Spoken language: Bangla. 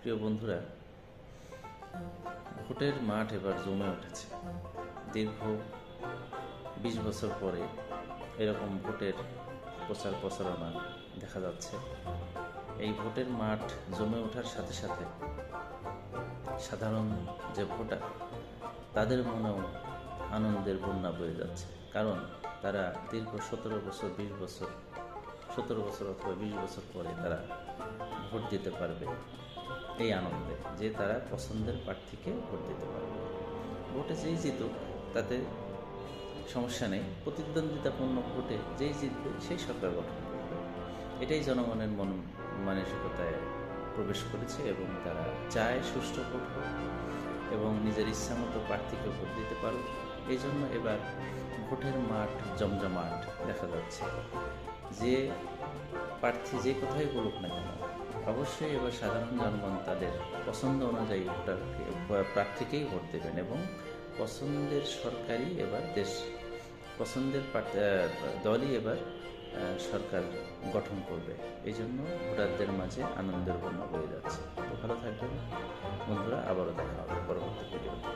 প্রিয় বন্ধুরা, ভোটের মাঠ এবার জমে উঠেছে। দীর্ঘ 20 বছর পরে এরকম ভোটের প্রচার প্রচারণা দেখা যাচ্ছে। এই ভোটের মাঠ জমে ওঠার সাথে সাথে সাধারণ যে ভোটার, তাদের মনেও আনন্দের বন্যা বয়ে যাচ্ছে। কারণ তারা দীর্ঘ 17 বছর 20 বছর 17 বছর অথবা 20 বছর পরে তারা ভোট দিতে পারবে এই আনন্দে, যে তারা পছন্দের প্রার্থীকে ভোট দিতে পারবে। ভোটে যেই জিতুক তাতে সমস্যা নেই, প্রতিদ্বন্দ্বিতাপূর্ণ ভোটে যেই জিতবে সেই সরকার গঠন করবে, এটাই জনগণের মন মানসিকতায় প্রবেশ করেছে এবং তারা চায় সুষ্ঠু ভোট হোক এবং নিজের ইচ্ছামতো প্রার্থীকে ভোট দিতে পারুক। এই জন্য এবার ভোটের মাঠ জমজমাট দেখা যাচ্ছে। যে প্রার্থী যে কথাই বলুক না কেন, অবশ্যই এবার সাধারণ জনগণ তাদের পছন্দ অনুযায়ী প্রার্থীকেই ভোট দেবেন এবং পছন্দের সরকারই এবার পছন্দের দলই এবার সরকার গঠন করবে। এই জন্য ভোটারদের মাঝে আনন্দের বন্যা বয়ে যাচ্ছে। তো ভালো থাকবেন বন্ধুরা, আবারও দেখা হবে পরবর্তী ভিডিওতে।